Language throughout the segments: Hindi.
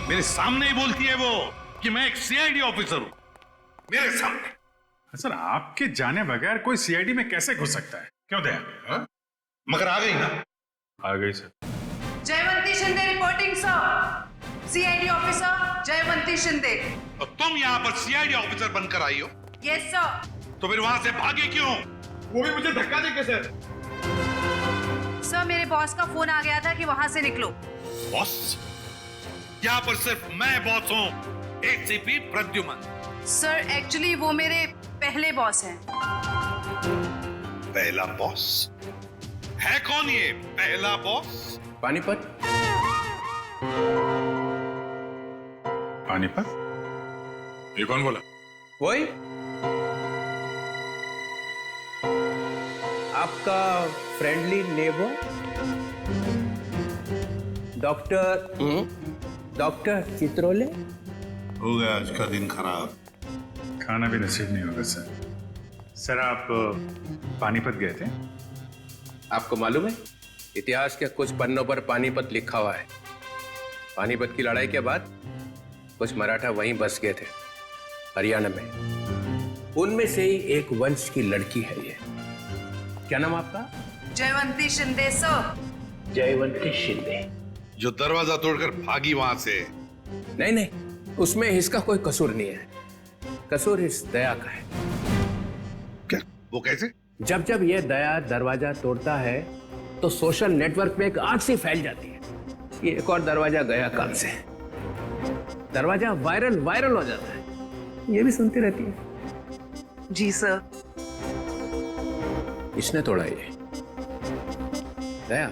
मेरे सामने ही बोलती है वो कि मैं एक सीआईडी ऑफिसर हूं, मेरे सामने। सर आपके जाने बगैर कोई सीआईडी में कैसे घुस सकता है? क्यों दया? हाँ? मगर आ गई ना। आ गई sir. Jaywanti Shinde reporting sir. CID officer Jaywanti Shinde. और तुम यहाँ पर सीआईडी ऑफिसर बनकर आई हो, यस सर। तो फिर वहां से भागे क्यों? वो भी मुझे धक्का देके सर। सर मेरे बॉस का फोन आ गया था कि वहां से निकलो। बॉस? यहाँ पर सिर्फ मैं बॉस हूँ, एसीपी प्रद्युमन। सर एक्चुअली वो मेरे पहले बॉस हैं। पहला बॉस? है कौन ये पहला बॉस? पानीपत। पानीपत? ये कौन बोला? वही आपका फ्रेंडली नेबर डॉक्टर चित्रोले। हो गया आज का दिन खराब। खाना भी नसीब नहीं होगा सर। सर आप पानीपत गए थे? आपको मालूम है इतिहास के कुछ पन्नों पर पानीपत लिखा हुआ है। पानीपत की लड़ाई के बाद कुछ मराठा वहीं बस गए थे, हरियाणा में। उनमें से ही एक वंश की लड़की है ये। क्या नाम आपका? जयवंती शिंदे सर। जयवंती शिंदे। जो दरवाजा तोड़कर भागी वहां से। नहीं, उसमें इसका कोई कसूर नहीं है। कसूर इस दया का है। क्या? वो कैसे? जब ये दया दरवाजा तोड़ता है तो सोशल नेटवर्क पे एक आग सी फैल जाती है कि एक और दरवाजा गया काम से। दरवाजा वायरल हो जाता है। ये भी सुनती रहती है। जी सर। इसने तोड़ा ये। दया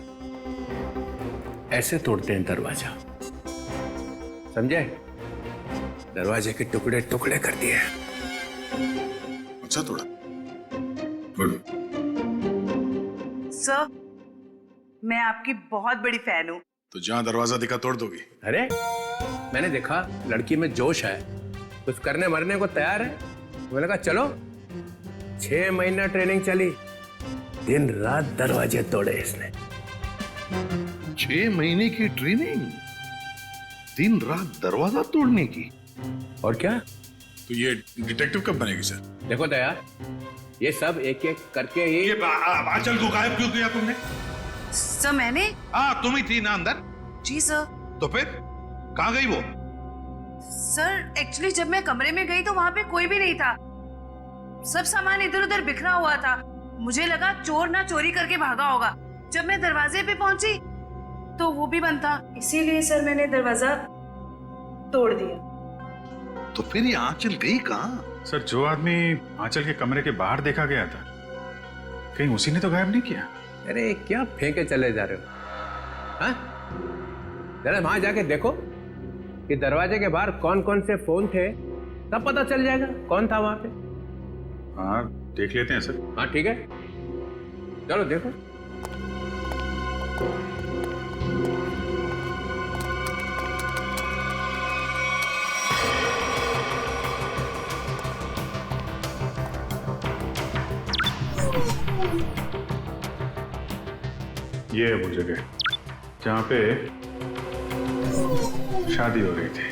ऐसे तोड़ते हैं दरवाजा, समझे? दरवाजे के टुकड़े टुकड़े कर दिए। अच्छा तोड़ा। गुड। सर मैं आपकी बहुत बड़ी फैन हूँ। तो जहां दरवाजा दिखा तोड़ दोगी? अरे मैंने देखा लड़की में जोश है, कुछ करने मरने को तैयार है। मैंने कहा चलो। 6 महीना ट्रेनिंग चली, दिन रात दरवाजे तोड़े इसने। 6 महीने की ट्रेनिंग, दिन रात दरवाजा तोड़ने की। और क्या? तो ये डिटेक्टिव कब बनेगी सर? देखो दया, ये सब एक एक करके ही। ये आंचल को गायब क्यों किया तुमने? सर मैंने। हाँ तुम ही थी ना अंदर। जी सर। तो फिर कहाँ गई वो? सर एक्चुअली जब मैं कमरे में गई तो वहां पे कोई भी नहीं था। सब सामान इधर उधर बिखरा हुआ था। मुझे लगा चोर ना चोरी करके भागा होगा। जब मैं दरवाजे पे पहुंची तो वो भी बंद था, इसीलिए सर मैंने दरवाजा तोड़ दिया। तो फिर ये आंचल गई कहाँ? सर जो आदमी आंचल के कमरे के बाहर देखा गया था, कहीं उसी ने तो गायब नहीं किया? अरे क्या फेंके चले जा रहे हो? हाँ? जरा वहां जाके देखो कि दरवाजे के बाहर कौन कौन से फोन थे, तब पता चल जाएगा कौन था वहां पे। हाँ देख लेते हैं सर। हाँ ठीक है, चलो देखो। ये है वो जगह जहां पे शादी हो रही थी।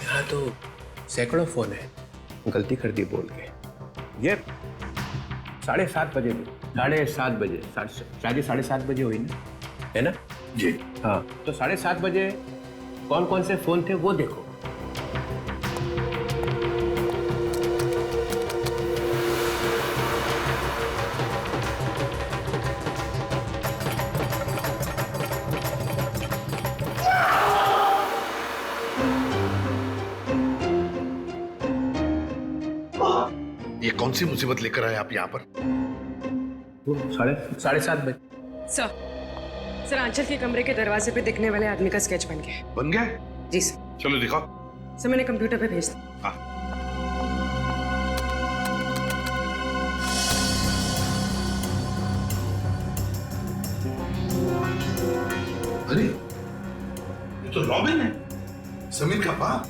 यहाँ तो सैकड़ों फोन है, गलती कर दी बोल के। ये 7:30 बजे, 7:30 बजे, शादी 7:30 बजे हुई ना, है ना? जी हाँ, तो 7:30 बजे कौन कौन से फोन थे वो देखो। ये कौन सी मुसीबत लेकर आए आप यहाँ पर? 7:30 बजे। सर आंचल के कमरे के दरवाजे पे दिखने वाले आदमी का स्केच बन गया। बन गया? जी सर। चलो दिखाओ। सर मैंने कंप्यूटर पे भेज दिया। हाँ। अरे ये तो रॉबिन है, समीर का बाप।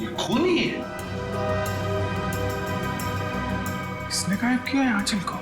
ये खूनी है। इसने गायब किया है आंचल को।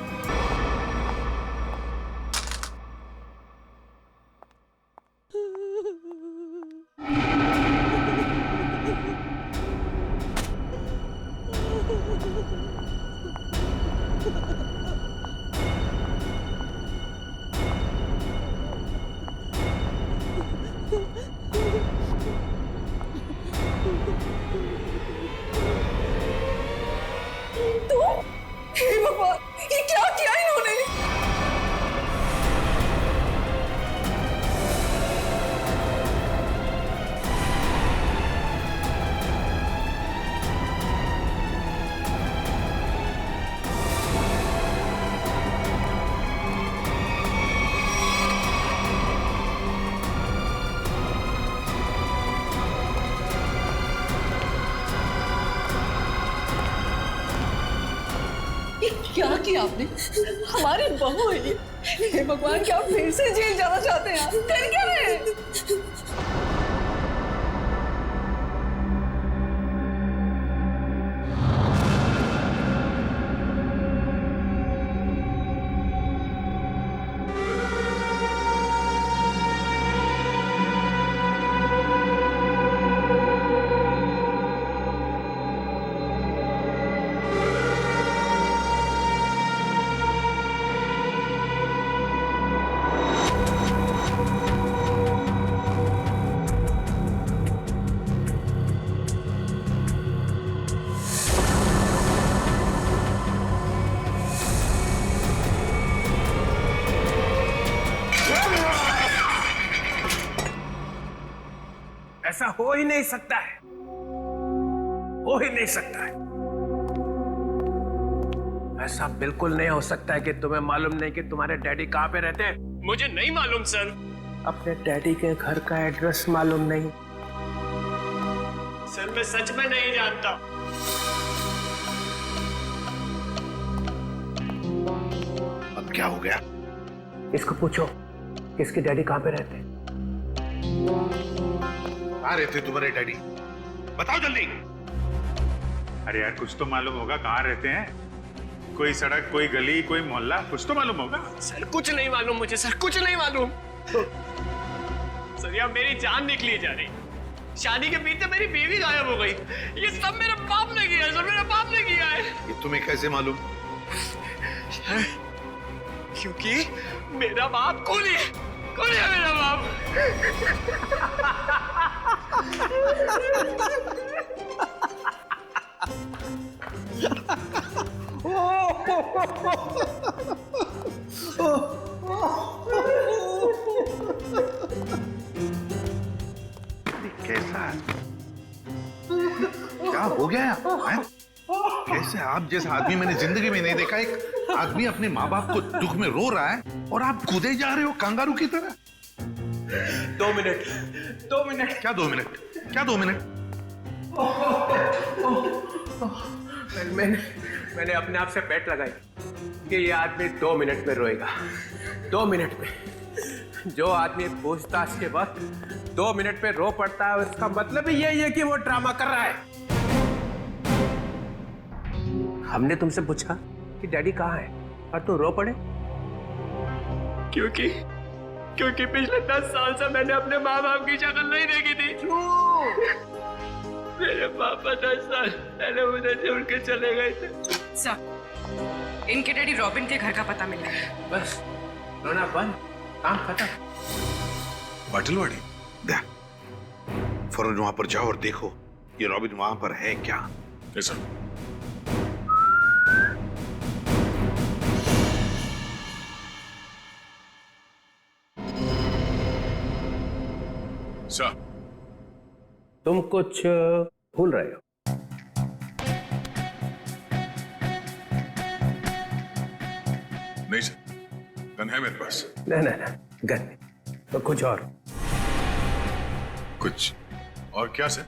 किया आपने? हमारी बहू है ये। हे भगवान, क्या आप फिर से जेल जाना चाहते हैं? आप कर क्या रहे हैं? ऐसा हो ही नहीं सकता है, हो ही नहीं सकता है। ऐसा बिल्कुल नहीं हो सकता है कि तुम्हें मालूम नहीं कि तुम्हारे डैडी कहां पे रहते हैं। मुझे नहीं मालूम सर। अपने डैडी के घर का एड्रेस मालूम नहीं? सर मैं सच में नहीं जानता। अब क्या हो गया? इसको पूछो इसके डैडी कहां पे रहते हैं। कहाँ रहते तुम्हारे डैडी? बताओ जल्दी। अरे यार कुछ तो मालूम होगा कहाँ रहते हैं। कोई सड़क, कोई गली, कोई मोहल्ला, कुछ तो मालूम होगा। सर कुछ नहीं मालूम मुझे, सर कुछ नहीं मालूम। सर यार मेरी जान निकली जा रही। शादी के बीच मेरी बीवी गायब हो गई। ये सब मेरे बाप ने किया है, सर मेरे बाप ने किया है। ये तुम्हें कैसे मालूम? क्योंकि मेरा बाप कूली है, कूली है मेरा बाप। कैसा है? क्या हो गया है? कैसे आप जैसा आदमी मैंने जिंदगी में नहीं देखा। एक आदमी अपने माँ बाप को दुख में रो रहा है और आप कूदे जा रहे हो कंगारू की तरह। 2 मिनट, 2 मिनट। क्या 2 मिनट? क्या 2 मिनट? मैंने अपने आप से बेट लगाई कि ये आदमी 2 मिनट में रोएगा। 2 मिनट में जो आदमी पूछताछ के वक्त 2 मिनट में रो पड़ता है, उसका मतलब ही यही है कि वो ड्रामा कर रहा है। हमने तुमसे पूछा कि डैडी कहाँ है और तू रो पड़े। क्योंकि पिछले 10 साल से मैंने अपने माँ बाप की शक्ल नहीं देखी थी। मेरे पापा 10 साल पहले मुझे छोड़ के चले गए थे। सर इनके डैडी रॉबिन के घर का पता मिला है। बस रोना बंद, काम खत्म। पाटिलवाड़ी दे फौरन वहां पर जाओ और देखो ये रॉबिन वहां पर है क्या। सर तुम कुछ भूल रहे हो। नहीं सर, गन है मेरे पास। ना गन नहीं, तो कुछ और। कुछ और क्या sir?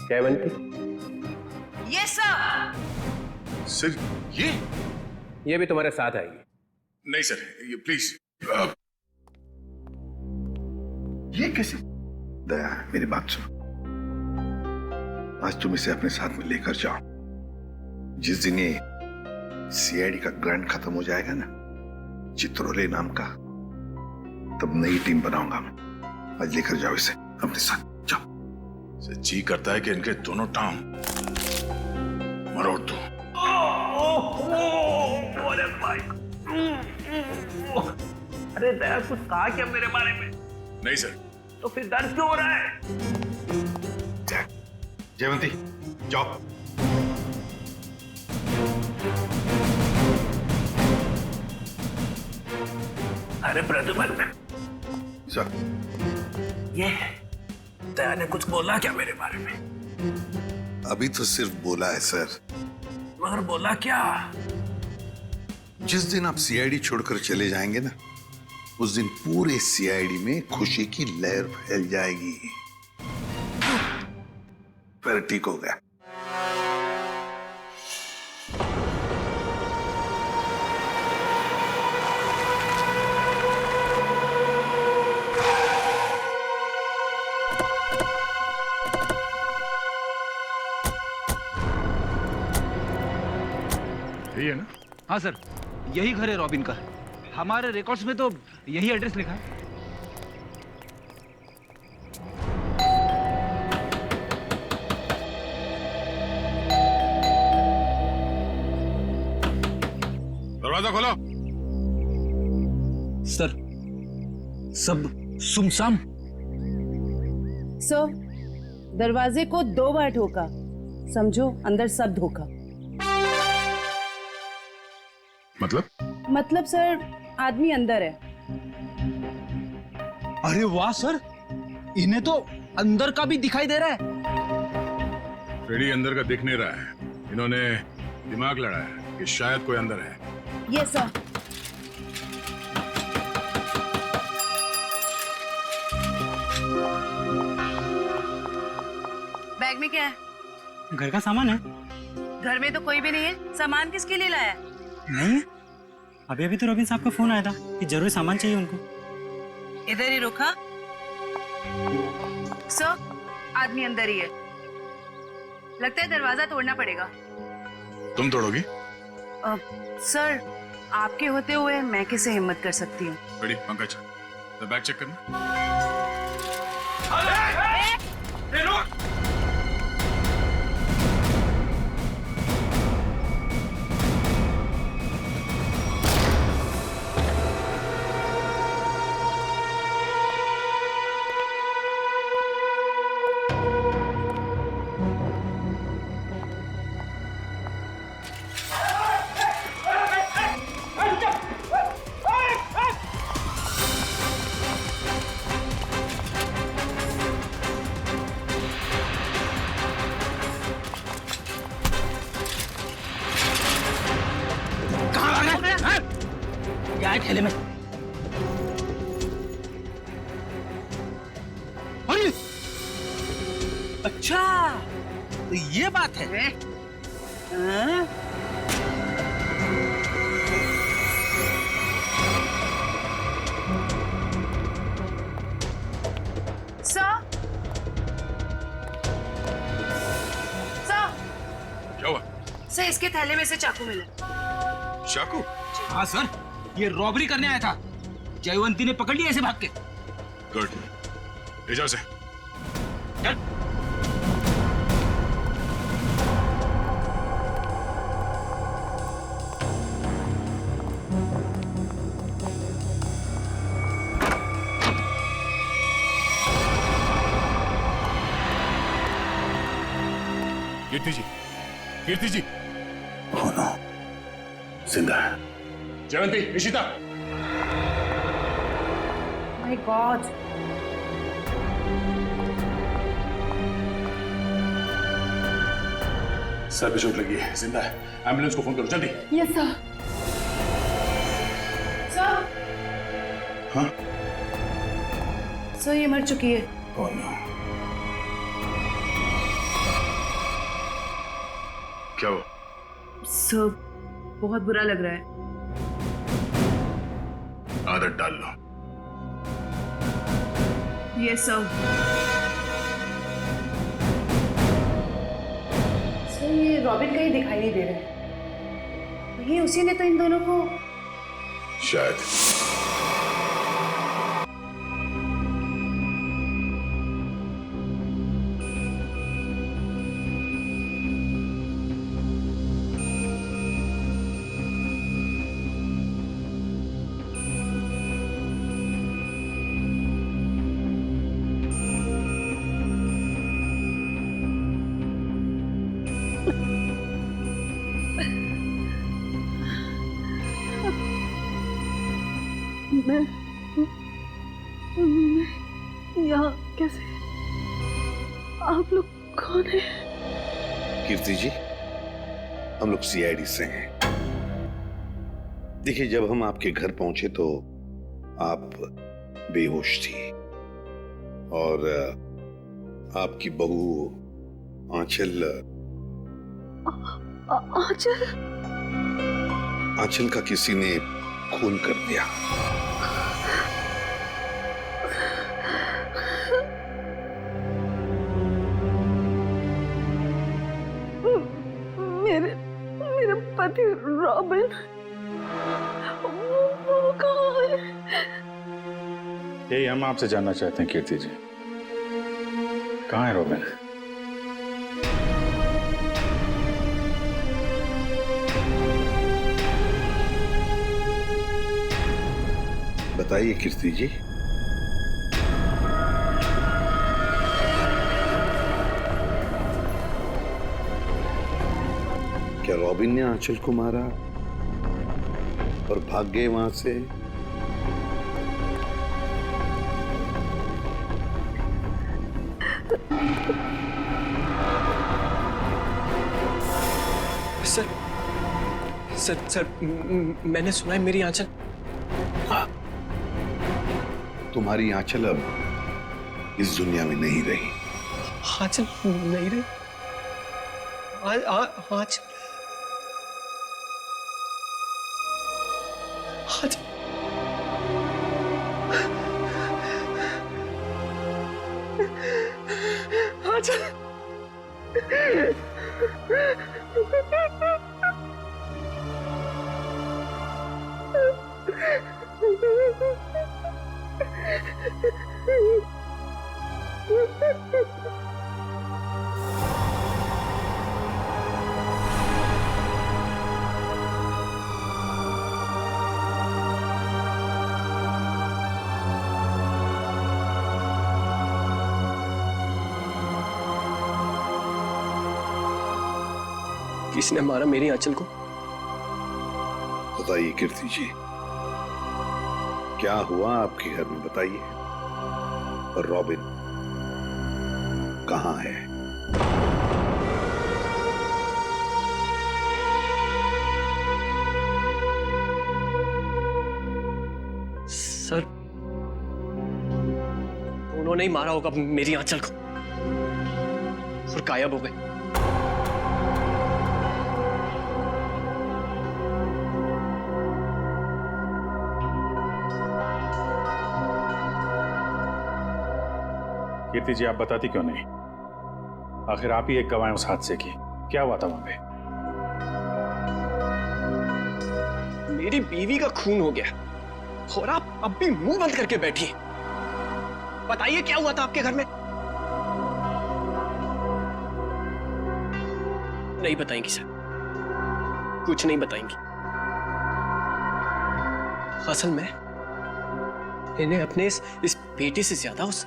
Jaywanti, yes sir. Sir ये भी तुम्हारे साथ आएगी। नहीं सर, ये प्लीज। ये कैसे? दया मेरी बात सुनो। आज तुम इसे अपने साथ में लेकर जाओ। जिस दिन ये सीआईडी का ग्रांट खत्म हो जाएगा ना, चित्रोले नाम का, तब नई टीम बनाऊंगा मैं। आज लेकर जाओ इसे अपने साथ, जाओ। जी करता है कि इनके दोनों टांग मरोड़ दो। अरे भाई, अरे दया कुछ कहा क्या मेरे बारे में? नहीं सर। तो फिर दर्द क्यों हो रहा है? जयवंती जाओ। अरे प्रद्युमन, सर ये दया ने कुछ बोला क्या मेरे बारे में? अभी तो सिर्फ बोला है सर। मगर बोला क्या? जिस दिन आप सीआईडी छोड़कर चले जाएंगे ना, उस दिन पूरे सीआईडी में खुशी की लहर फैल जाएगी। फिर ठीक हो गया। यही है ना? हाँ सर, यही घर है रॉबिन का। हमारे रिकॉर्ड्स में तो यही एड्रेस लिखा है। दरवाजा खोलो। सर, सब सुमसाम। सर, दरवाजे को 2 बार ठोका, समझो अंदर सब धोखा। मतलब सर, आदमी अंदर है। अरे वाह सर, इन्हें तो अंदर का भी दिखाई दे रहा है। फ्रेडी अंदर का दिख नहीं रहा है। इन्होंने दिमाग लड़ा है कि शायद कोई अंदर है। Yes sir. बैग में क्या है? घर का सामान है। घर में तो कोई भी नहीं है, सामान किसके लिए लाया? नहीं है। अभी तो रॉबिन साहब का फोन आया था कि जरूर सामान चाहिए उनको। इधर ही रुका। सर, आदमी अंदर ही है। लगता है दरवाजा तोड़ना पड़ेगा। तुम तोड़ोगी? सर, आपके होते हुए मैं कैसे हिम्मत कर सकती हूँ? फ्रेडी, पंकज, बैग चेक करना। क्या है ठेले में? अरे अच्छा, तो ये बात है। हाँ? क्या हुआ? सर, इसके थैले में से चाकू मिला। चाकू? हाँ सर, ये रॉबरी करने आया था। जयवंती ने पकड़ लिया ऐसे भाग के। गुड, ले जाओ से। चल। कीर्ति जी, कीर्ति जी। Oh no, जिंदा है। जयवंती, इशिता। My god. सर पे चोट लगी है, जिंदा है। एम्बुलेंस को फोन करो जल्दी। Yes sir. सर। हाँ? सर, ये मर चुकी है। Oh no. क्या हुआ? सर, बहुत बुरा लग रहा है। आदत डाल लो। Yes sir. सर, ये रॉबिन कहीं दिखाई नहीं दे रहा है। ये उसी ने तो इन दोनों को शायद। मैं यहाँ कैसे? आप लोग कौन है? कीर्ति जी, हम लोग सीआईडी से हैं। देखिए, जब हम आपके घर पहुंचे तो आप बेहोश थी और आपकी बहू आंचल आंचल का किसी ने खून कर दिया। मेरे पति रॉबिन वो कहाँ है? यही हम आपसे जानना चाहते हैं कीर्ति जी, कहाँ है रॉबिन? बताइए कीर्ति जी। क्या रॉबिन ने आंचल को मारा और भाग गए वहां से? सर मैंने सुना है मेरी आंचल। तुम्हारी आंचल अब इस दुनिया में नहीं रही। आंचल नहीं रही? आंचल किसने मारा मेरी आंचल को? बताइए कीर्ति जी, क्या हुआ आपके घर में? बताइए। और रॉबिन कहाँ है? सर उन्होंने ही मारा होगा मेरी आंचल को और गायब हो गए। कीर्ति जी, आप बताती क्यों नहीं? आखिर आप ही एक गवाह हैं उस हादसे की। क्या हुआ था वहां पे? मेरी बीवी का खून हो गया और आप अब भी मुंह बंद करके बैठी हैं। बताइए क्या हुआ था आपके घर में? नहीं बताएंगी सर, कुछ नहीं बताएंगी। असल में इन्हें अपने इस बेटे से ज्यादा उस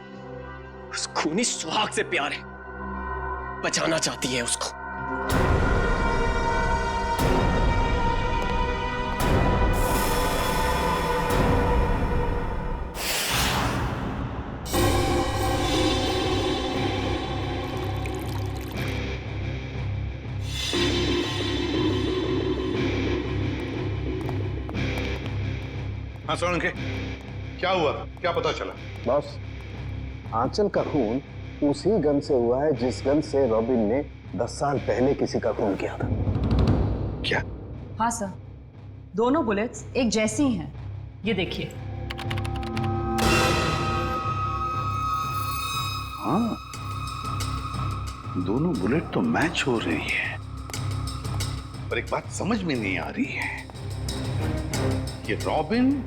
खूनी सुहाग से प्यार है। बचाना चाहती है उसको। हाँ सोलंके, क्या हुआ? क्या पता चला? बॉस, आंचल का खून उसी गन से हुआ है जिस गन से रॉबिन ने 10 साल पहले किसी का खून किया था। क्या? हाँ सर, दोनों बुलेट्स एक जैसी हैं। ये देखिए। हाँ, दोनों बुलेट तो मैच हो रही है, पर एक बात समझ में नहीं आ रही है कि रॉबिन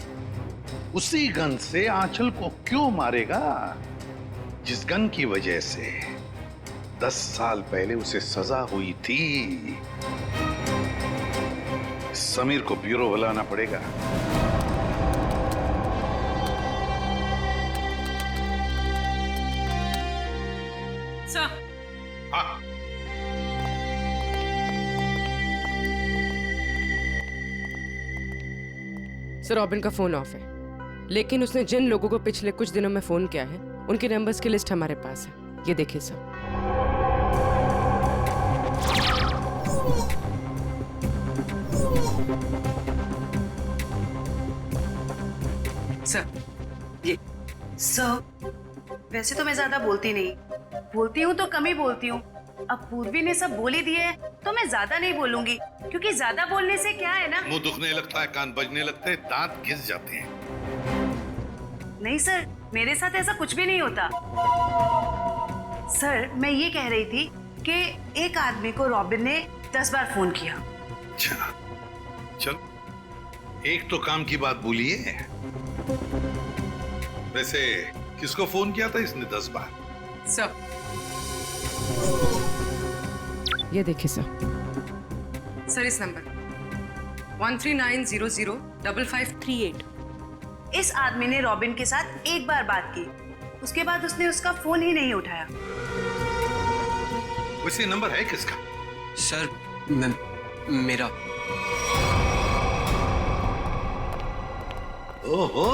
उसी गन से आंचल को क्यों मारेगा जिस गन की वजह से 10 साल पहले उसे सजा हुई थी। समीर को ब्यूरो बुलाना पड़ेगा। सर, हाँ, सर रॉबिन का फोन ऑफ है, लेकिन उसने जिन लोगों को पिछले कुछ दिनों में फोन किया है उनके नंबर्स की लिस्ट हमारे पास है। ये देखिए सर। सर ये सर वैसे तो मैं ज्यादा बोलती नहीं, बोलती हूँ तो कम ही बोलती हूँ। अब पूर्वी ने सब बोल ही दिए है तो मैं ज्यादा नहीं बोलूंगी, क्योंकि ज्यादा बोलने से क्या है ना, मुंह दुखने लगता है, कान बजने लगते हैं, दांत घिस जाते हैं। नहीं सर मेरे साथ ऐसा कुछ भी नहीं होता। सर मैं ये कह रही थी कि एक आदमी को रॉबिन ने 10 बार फोन किया। अच्छा चल, एक तो काम की बात बोलिए। वैसे किसको फोन किया था इसने 10 बार? सर ये देखिए सर इस नंबर 1390055338। इस आदमी ने रॉबिन के साथ एक बार बात की, उसके बाद उसने उसका फोन ही नहीं उठाया। वैसे नंबर है किसका? सर मेरा। ओहो,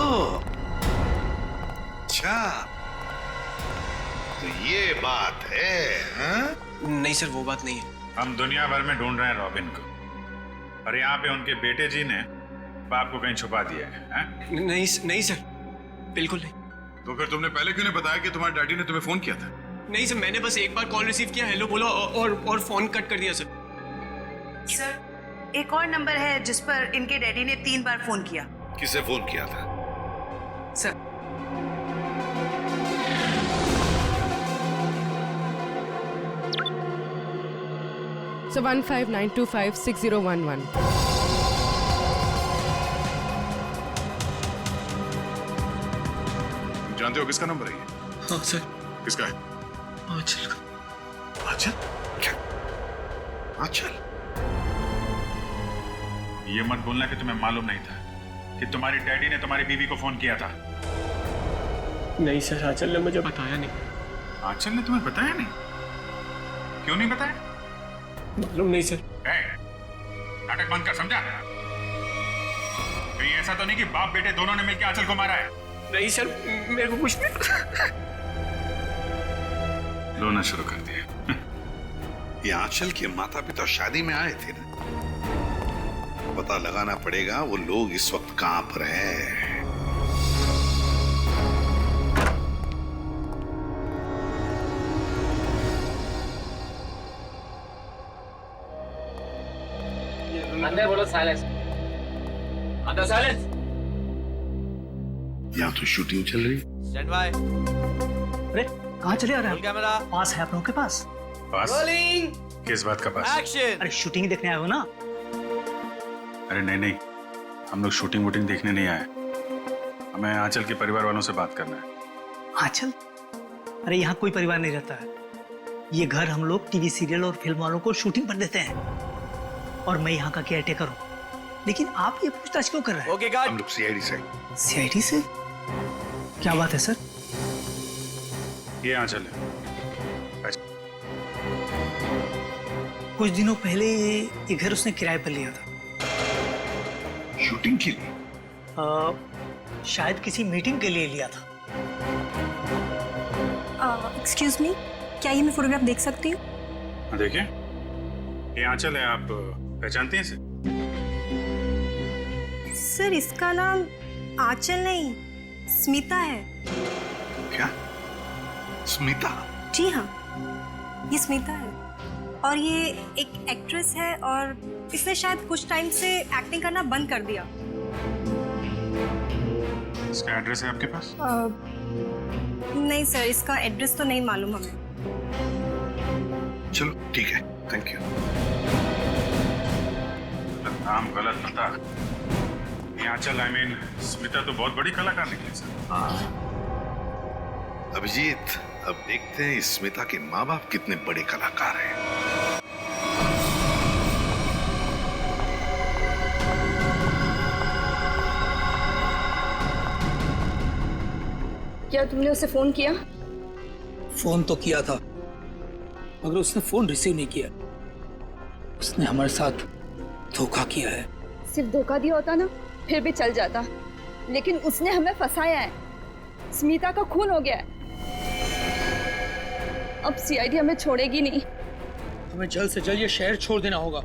अच्छा तो ये बात है हाँ? नहीं सर वो बात नहीं है। हम दुनिया भर में ढूंढ रहे हैं रॉबिन को, और यहाँ पे उनके बेटे जी ने बाप को कहीं छुपा दिया है, हाँ? नहीं सर बिल्कुल नहीं। तो फिर तुमने पहले क्यों नहीं बताया कि तुम्हारे डैडी ने तुम्हें फोन किया था? नहीं सर मैंने बस एक बार कॉल रिसीव किया, हेलो बोला और फोन कट कर दिया सर। सर एक और नंबर है जिस पर इनके डैडी ने 3 बार फोन किया। किसे फोन किया था? Sir So 1592560111। जानते हो किसका नंबर है ये? हाँ सर। किसका है? आंचल का। आंचल? क्या? आंचल? ये मत बोलना कि तुम्हें मालूम नहीं था कि तुम्हारी डैडी ने तुम्हारी बीवी को फोन किया था। नहीं सर आंचल ने मुझे बताया नहीं। आंचल ने तुम्हें बताया नहीं? क्यों नहीं बताया? मालूम नहीं सर। नाटक बंद कर, समझा? कहीं ऐसा तो नहीं कि बाप बेटे दोनों ने मिलकर आंचल को मारा है? नहीं सर मेरे को कुछ नहीं। रोना शुरू कर दिया। ये आंचल के माता पिता शादी में आए थे ना, पता लगाना पड़ेगा वो लोग इस वक्त कहां पर हैं। अंदर बोलो साइलेंस। अंदर साइलेंस। यहाँ तो शूटिंग चल रही। Stand by. अरे कहाँ चले आ रहे हैं? कैमरा पास है आप लोगों के पास? पास? रोलिंग किस बात का पास? एक्शन। अरे शूटिंग देखने आए हो ना? अरे नहीं, हम लोग शूटिंग वूटिंग देखने नहीं आए, हमें आंचल के परिवार वालों से बात करना है। आंचल? अरे यहाँ कोई परिवार नहीं रहता है। ये घर हम लोग टीवी सीरियल और फिल्म वालों को शूटिंग पर देते हैं, और मैं यहाँ का केयरटेकर हूँ। लेकिन आप ये पूछताछ क्यों कर रहे हैं? ओके हम लोग सीआईडी से। सीआईडी से? क्या बात है सर? ये आंचल है। कुछ दिनों पहले ये घर उसने किराए पर लिया था। शूटिंग के लिए? शायद किसी मीटिंग के लिए लिया था। एक्सक्यूज मी, क्या ये मैं फोटोग्राफ देख सकती हूँ? देखिए, ये आंचल है, आप पहचानते हैं इसे? सर इसका नाम आंचल नहीं स्मिता है। क्या? स्मिता? जी हाँ ये स्मिता है, और ये एक एक्ट्रेस है, और इसने शायद कुछ टाइम से एक्टिंग करना बंद कर दिया। इसका एड्रेस है आपके पास? नहीं सर इसका एड्रेस तो नहीं मालूम हमें। चलो ठीक है, थैंक यू। नाम गलत पता। ये आंचल आई मीन स्मिता तो बहुत बड़ी कलाकार निकली सर। अभिजीत, अब देखते हैं इस स्मिता के माँ बाप कितने बड़े कलाकार हैं। क्या तुमने उसे फोन किया? फोन तो किया था, मगर उसने फोन रिसीव नहीं किया। उसने हमारे साथ धोखा किया है। सिर्फ धोखा दिया होता ना फिर भी चल जाता, लेकिन उसने हमें फंसाया है। स्मिता का खून हो गया है। अब सीआईडी हमें छोड़ेगी नहीं। हमें जल्द से जल्द ये शहर छोड़ देना होगा,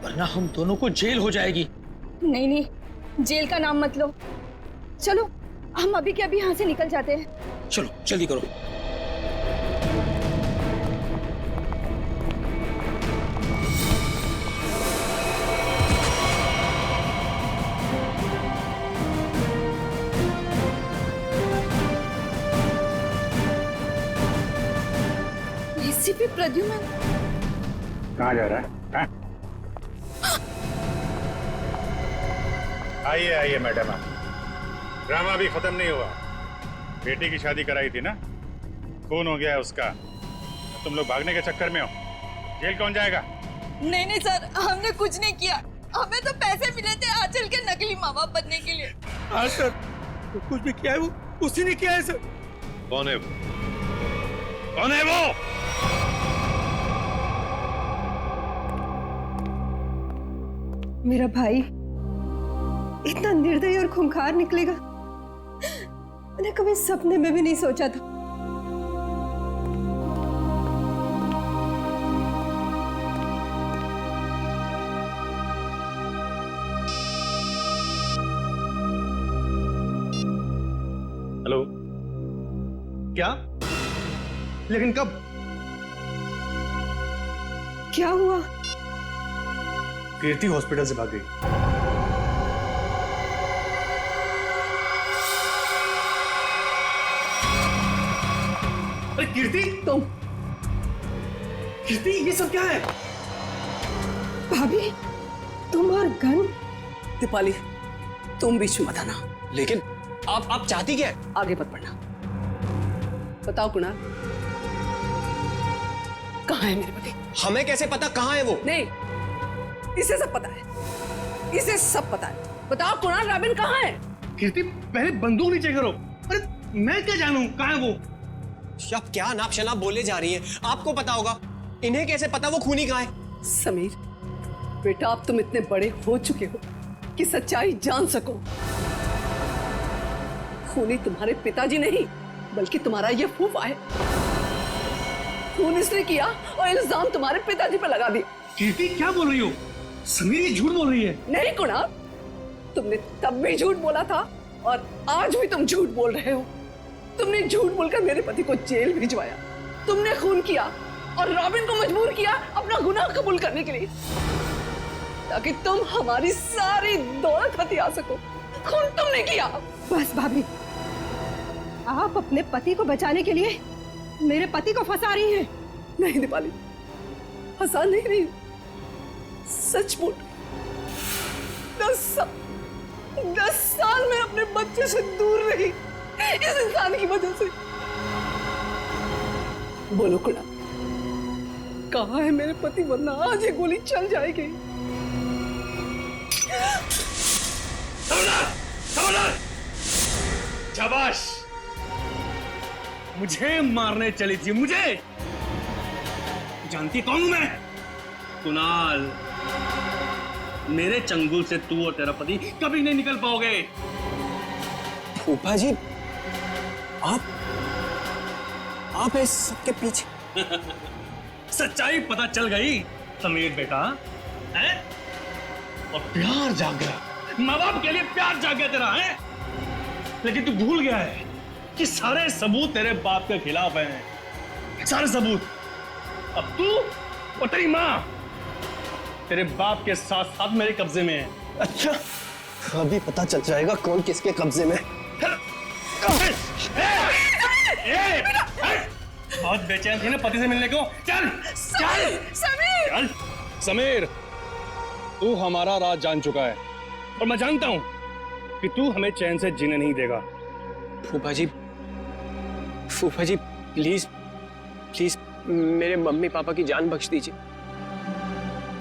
वरना हम दोनों को जेल हो जाएगी। नहीं नहीं, जेल का नाम मत लो। चलो हम अभी के अभी यहाँ से निकल जाते हैं। चलो जल्दी करो। एसीपी प्रद्युमन कहाँ जा रहा है? आइए आइए मैडम, ड्रामा अभी खत्म नहीं हुआ। बेटी की शादी कराई थी ना, खून हो गया है उसका। तुम लोग भागने के चक्कर में हो, जेल कौन जाएगा? नहीं नहीं सर, हमने कुछ नहीं किया। हमें तो पैसे मिले थे आंचल के नकली माँ बाप बनने के लिए। हाँ सर, तो कुछ भी किया है वो उसी ने किया है सर। कौन है वो? कौन है वो? मेरा भाई इतना निर्दयी और खूंखार निकलेगा, मैंने कभी सपने में भी नहीं सोचा था। हेलो, क्या? लेकिन कब? क्या हुआ? कीर्ति हॉस्पिटल से भाग गई। अरे कीर्ति, तुम? कीर्ति, ये सब क्या है? भाभी, तुम और गन? दीपाली, तुम बीच में मत आना। लेकिन आप चाहती क्या है? आगे मत बढ़ना। बताओ कुणाल, कहाँ है मेरे पति? हमें कैसे पता कहाँ है वो? नहीं, इसे सब पता है, इसे सब पता है। बताओ कुणाल, रॉबिन कहाँ है? कीर्ति, पहले बंदूक नीचे करो। अरे मैं क्या जानूं कहाँ है वो? आप क्या नाप शनाप बोले जा रही हैं? आपको पता होगा, इन्हें कैसे पता वो खूनी कहाँ है? समीर बेटा, अब तुम इतने बड़े हो चुके हो कि सच्चाई जान सको। खूनी तुम्हारे पिताजी नहीं, बल्कि तुम्हारा ये फूफा है। खून इसने किया और इल्जाम तुम्हारे पिताजी पर लगा दिया। कीर्ति, क्या बोल रही हो? समीर ये झूठ बोल रही है। नहीं कुणाल, तुमने तब भी झूठ बोला था और आज भी तुम झूठ बोल रहे हो। तुमने झूठ बोलकर मेरे पति को जेल भिजवाया, तुमने खून किया और रॉबिन को मजबूर किया अपना गुनाह कबूल करने के लिए, ताकि तुम हमारी सारी दौलत हथिया सको। खून तुमने किया। बस भाभी, आप अपने पति को बचाने के लिए मेरे पति को फंसा रही हैं। नहीं दीपाली, फंसा नहीं रही, सच बोल। 10 साल में अपने बच्चे से दूर रही इस इंसान की वजह से। बोलो कुणाल, कहाँ है मेरे पति, वरना आज ये गोली चल जाएगी। शाबाश, मुझे मारने चली थी। मुझे जानती कौन हूं मैं? कुणाल, मेरे चंगुल से तू और तेरा पति कभी नहीं निकल पाओगे। फूफा जी, आप इस सबके पीछे? सच्चाई पता चल गई समीर बेटा, है? और प्यार जाग गया, माँ बाप के लिए प्यार जाग गया तेरा, है? लेकिन तू भूल गया है कि सारे सबूत तेरे बाप के खिलाफ हैं, सारे सबूत। अब तू और तेरी माँ तेरे बाप के साथ साथ मेरे कब्जे में है। अच्छा, अभी पता चल जाएगा कौन किसके कब्जे में। बहुत बेचैन थी ना पति से मिलने को। चल चल समीर, चल। समीर, तू हमारा राज जान चुका है और मैं जानता हूं कि तू हमें चैन से जीने नहीं देगा। फूफा जी प्लीज प्लीज मेरे मम्मी पापा की जान बख्श दीजिए।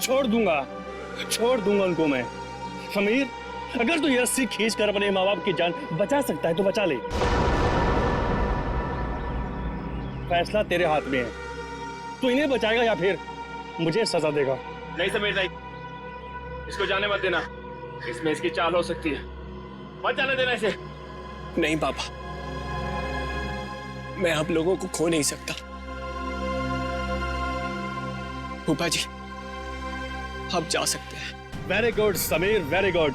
छोड़ दूंगा उनको मैं। समीर, अगर तू ये रस्सी खींच कर अपने माँ बाप की जान बचा सकता है तो बचा ले। फैसला तेरे हाथ में है, तू इन्हें बचाएगा या फिर मुझे सजा देगा। नहीं समीर नहीं, इसको जाने मत देना, इसमें इसकी चाल हो सकती है, मत जाने देना इसे। नहीं पापा, मैं आप लोगों को खो नहीं सकता। फूफा जी, आप जा सकते हैं। Very good Sameer, very good.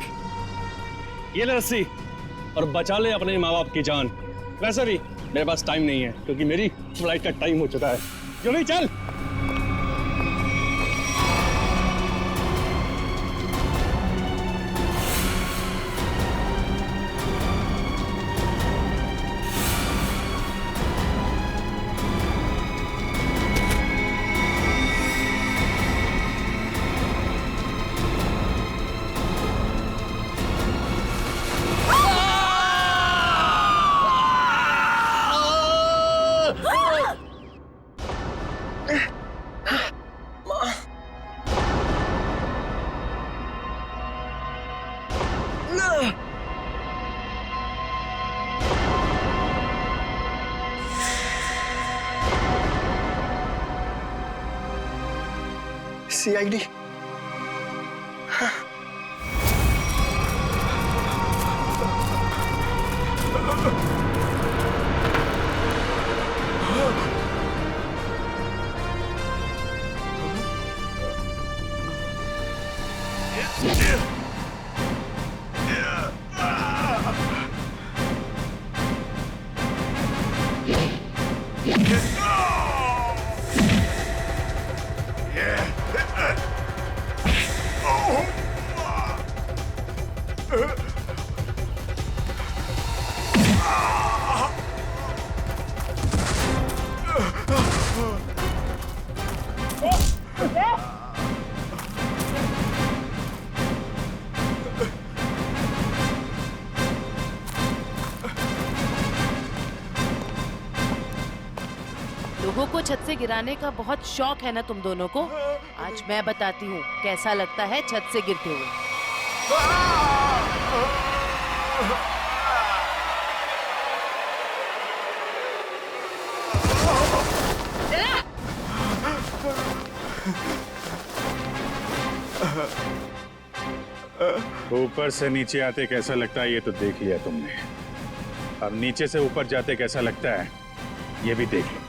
ये ले रस्सी और बचा ले अपने माँ बाप की जान। वैसे भी मेरे पास टाइम नहीं है क्योंकि मेरी फ्लाइट का टाइम हो चुका है। जल्दी चल। CID। लोगों को छत से गिराने का बहुत शौक है ना तुम दोनों को। आज मैं बताती हूँ कैसा लगता है छत से गिरते हुए। ऊपर से नीचे आते कैसा लगता है ये तो देख लिया तुमने, अब नीचे से ऊपर जाते कैसा लगता है ये भी देख लो।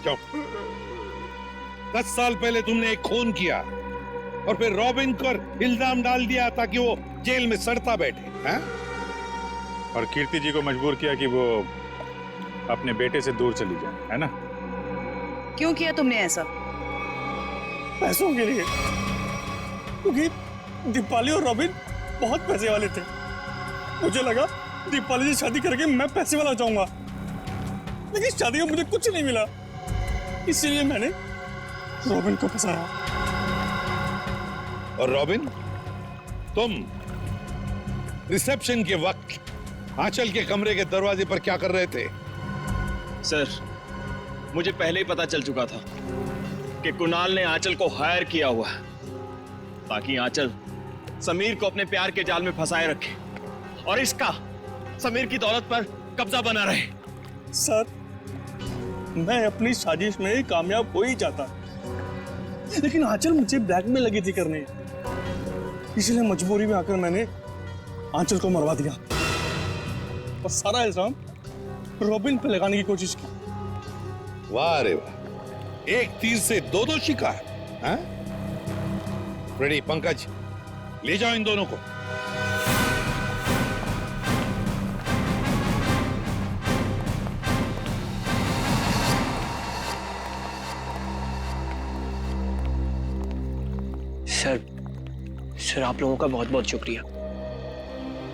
क्यों? 10 साल पहले तुमने एक खून किया और फिर रॉबिन पर इल्जाम डाल दिया ताकि वो जेल में सड़ता बैठे, हैं? और कीर्ति जी को मजबूर किया कि वो अपने बेटे से दूर चली जाए, है ना? क्यों किया तुमने ऐसा? पैसों के लिए, क्योंकि दीपाली और रॉबिन बहुत पैसे वाले थे। मुझे लगा दीपाली से शादी करके मैं पैसे वाला हो जाऊंगा, लेकिन शादी में मुझे कुछ नहीं मिला, इसीलिए मैंने रॉबिन को फंसाया। और रॉबिन, तुम रिसेप्शन के वक्त आंचल के कमरे के दरवाजे पर क्या कर रहे थे? सर, मुझे पहले ही पता चल चुका था कि कुणाल ने आंचल को हायर किया हुआ है ताकि आंचल समीर को अपने प्यार के जाल में फंसाए रखे और इसका समीर की दौलत पर कब्जा बना रहे। सर, मैं अपनी साजिश में कामयाब हो ही जाता, लेकिन आंचल मुझे ब्लैकमेल लगी थी करने, इसलिए मजबूरी में आकर मैंने आंचल को मरवा दिया और सारा इल्जाम रॉबिन पे लगाने की कोशिश की। वाह रे वाह, एक तीर से दो शिकार, हैं? रेडी पंकज, ले जाओ इन दोनों को। सर आप लोगों का बहुत बहुत शुक्रिया।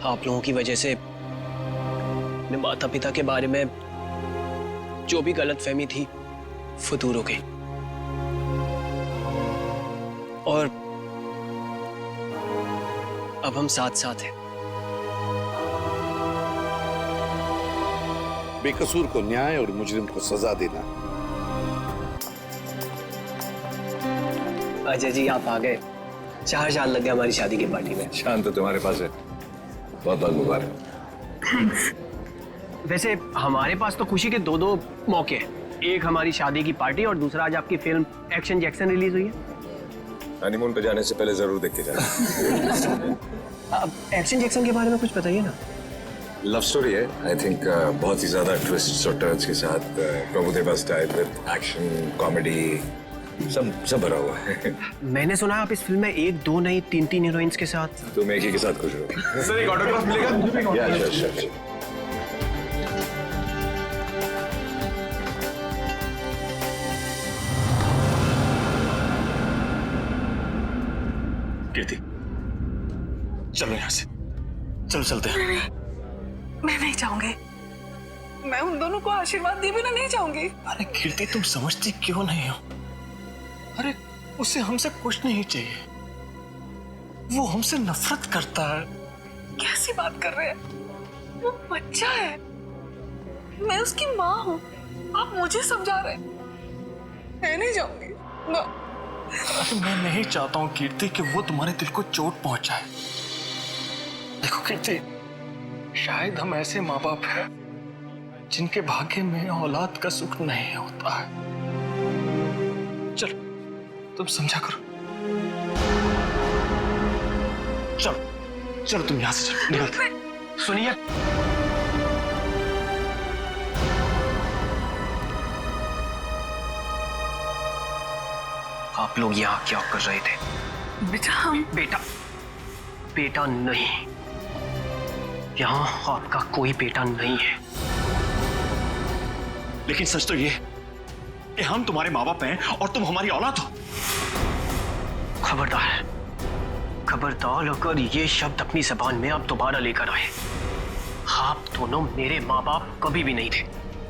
आप लोगों की वजह से अपने माता पिता के बारे में जो भी गलतफहमी थी वो दूर हो गई और अब हम साथ साथ हैं। बेकसूर को न्याय और मुजरिम को सजा देना। अजय जी, आप आ गए। 4 साल लग गए हमारी शादी की पार्टी में। शान तो तुम्हारे पास है, बहुत बहुत मुबारक। थैंक्स। वैसे हमारे पास तो खुशी के 2 मौके हैं, एक हमारी शादी की पार्टी और दूसरा आज आपकी फिल्म एक्शन जैक्सन रिलीज हुई है। हनीमून पे जाने से पहले जरूर देख के जाना। अब एक्शन जैक्सन के बारे में कुछ बताइए ना। लव स्टोरी है, आई थिंक बहुत ही ज्यादा ट्विस्ट और टर्न्स के साथ, Prabhudeva style with action comedy सब भरा हुआ है। मैंने सुना है आप इस फिल्म में 1, 2 नहीं 3 हीरोइंस के साथ। तुम एक ही के साथ खुश रहो। सर एक ऑटोग्राफ मिलेगा? या अच्छा। कीर्ति चलो यहाँ से, चलो चलते हैं। मैं नहीं चाहूंगी, मैं उन दोनों को आशीर्वाद दिए बिना नहीं चाहूंगी। अरे कीर्ति तुम समझती क्यों नहीं हो? अरे उसे हमसे कुछ नहीं चाहिए, वो हमसे नफरत करता है। कैसी बात कर रहे हैं? वो बच्चा है, मैं उसकी माँ हूँ, आप मुझे समझा रहे हैं। मैं नहीं जाऊंगी ना। अरे मैं नहीं चाहता हूँ कीर्ति कि वो तुम्हारे दिल को चोट पहुंचाए। देखो कीर्ति, शायद हम ऐसे माँ बाप हैं जिनके भाग्य में औलाद का सुख नहीं होता है। चलो तुम समझा करो। चलो चलो तुम यहां से चलो, निकलते। सुनिए, आप लोग यहाँ क्या कर रहे थे? बेटा हम बेटा नहीं, यहाँ आपका कोई बेटा नहीं है। लेकिन सच तो ये कि हम तुम्हारे माँ बाप हैं और तुम हमारी औलाद हो। खबरदार अगर ये शब्द अपनी जबान में आप दोबारा लेकर आए। आप दोनों मेरे माँ बाप कभी भी नहीं थे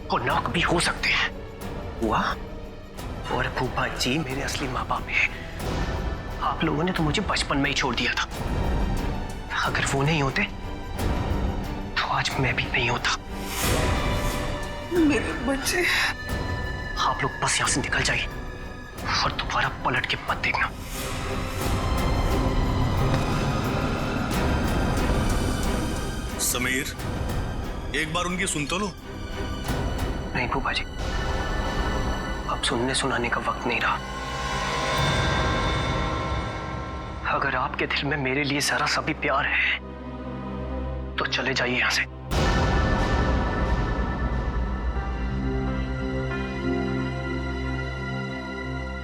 और ना कभी हो सकते हैं। हुआ और फूफा जी मेरे असली माँ बाप हैं। आप लोगों ने तो मुझे बचपन में ही छोड़ दिया था। अगर वो नहीं होते तो आज मैं भी नहीं होता। मेरे बच्चे, आप लोग बस यहां से निकल जाइए और दोबारा पलट के मत देखना। समीर, एक बार उनकी सुन तो लो। नहीं फूफा जी, अब सुनने सुनाने का वक्त नहीं रहा। अगर आपके दिल में मेरे लिए जरा सा भी प्यार है तो चले जाइए यहां से।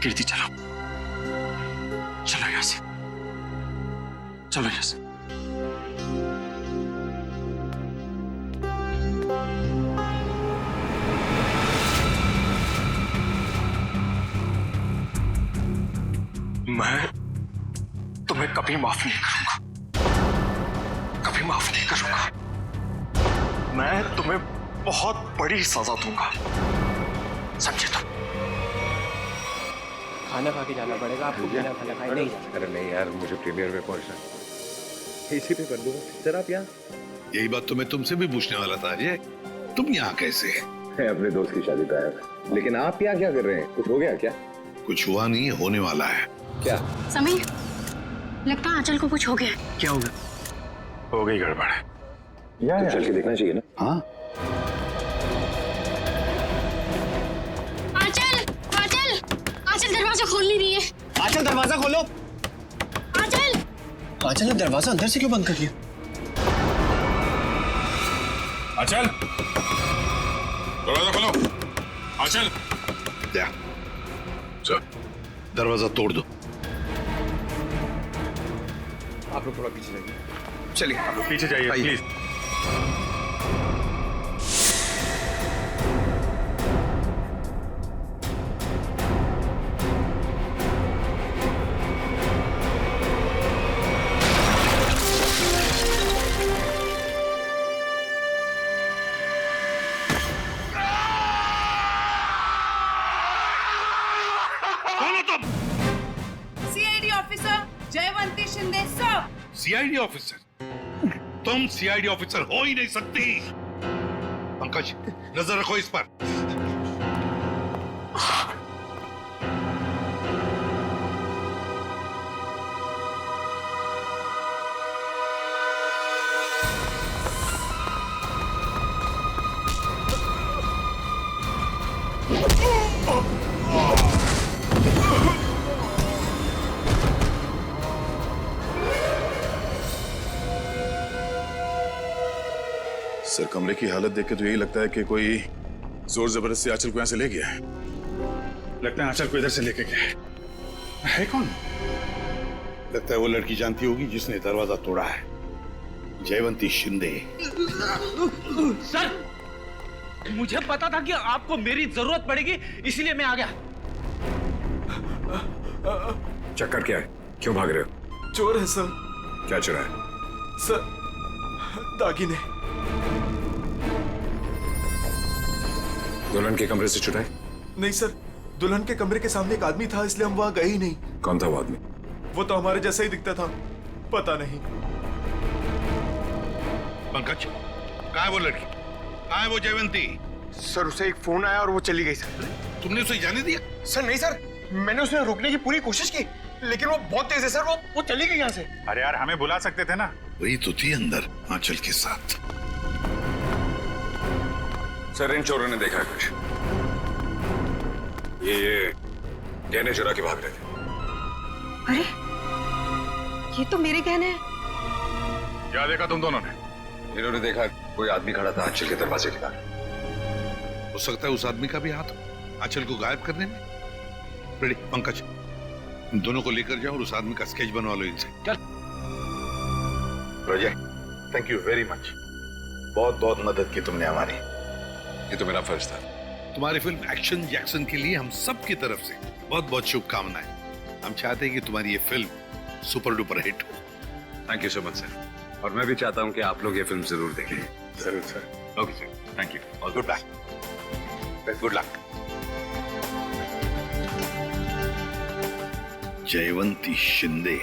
कीर्ति चलो यहाँ से, चलो यहाँ से। मैं तुम्हें कभी माफ नहीं करूंगा, कभी माफ नहीं करूंगा। मैं तुम्हें बहुत बड़ी सजा दूंगा, समझे तुम? खाना खा के जाना पड़ेगा आपको, बिना खाना खाए नहीं। अरे नहीं यार, मुझे प्रीमियर में पहुंचना है। इसी पे कर दूंगा सर। आप यहाँ? यही बात तो मैं तुमसे भी पूछने वाला था अजय, तुम यहाँ कैसे? मैं अपने दोस्त की शादी पे आया था। लेकिन आप यहाँ क्या कर रहे हैं? कुछ हो गया क्या? कुछ हुआ नहीं, होने वाला है। क्या? समीर, लगता है आंचल को कुछ हो गया। क्या होगा? हो गई गड़बड़। तो चल के देखना चाहिए ना। हाँ आंचल दरवाजा खोल नहीं रही है। आंचल दरवाजा खोलो। आंचल ने दरवाजा अंदर से क्यों बंद कर लिया? आंचल, दरवाजा खोलो। आंचल, दरवाजा तोड़ दो। आप लोग थोड़ा पीछे जाइए। चलिए आप लोग पीछे जाइए please. CID officer Jaywanti Shinde sir. CID officer? तुम सीआईडी ऑफिसर हो ही नहीं सकती। पंकज, नजर रखो इस पर। सर, कमरे की हालत देख के तो यही लगता है कि कोई जोर जबरदस्ती आंचल को यहां से ले गया है। लगता है आंचल को इधर से लेके गए। है कौन? लगता है वो लड़की जानती होगी जिसने दरवाजा तोड़ा है, जयवंती शिंदे। सर, मुझे पता था कि आपको मेरी जरूरत पड़ेगी, इसलिए मैं आ गया। चक्कर क्या है? क्यों भाग रहे हो? चोर है सर। क्या चुरा है? सर, दागिने। दुल्हन के कमरे से चुराए? नहीं सर, दुल्हन के कमरे के सामने एक आदमी था, इसलिए हम वहां गए ही नहीं। कौन था वो आदमी? वो तो हमारे जैसा ही दिखता था, पता नहीं। पंकज, कहाँ है वो लड़की? कहाँ है वो जयवंती? सर, उसे एक फोन आया और वो चली गई सर। तुमने उसे जाने दिया? सर नहीं सर, मैंने उसे रोकने की पूरी कोशिश की, लेकिन वो बहुत तेज है सर। वो चली गई यहाँ से। अरे यार, हमें बुला सकते थे ना। वही तो थी अंदर आंचल के साथ। सर, इन चोरों ने देखा कुछ। ये गहने चुरा के भाग रहे थे। अरे, ये तो मेरे गहने हैं। क्या देखा तुम दोनों ने? इन्होंने देखा कोई आदमी खड़ा था आंचल के दरवाजे के बाहर। हो सकता है उस आदमी का भी हाथ हो आंचल को गायब करने में। रेडी पंकज, इन दोनों को लेकर जाओ और उस आदमी का स्केच बनवा लो इनसे। चल। रोजे, थैंक यू वेरी मच। बहुत बहुत मदद की तुमने हमारी। ये तो मेरा फर्ज था। तुम्हारी फिल्म एक्शन जैक्सन के लिए हम सब की तरफ से बहुत बहुत शुभकामनाएं। हम चाहते हैं कि तुम्हारी ये फिल्म सुपर डुपर हिट हो। Thank you so much sir. और मैं भी चाहता हूँ कि आप लोग ये फिल्म जरूर देखें। जरूर sir. Okay sir, thank you. और good luck. Good luck. Jaywanti Shinde.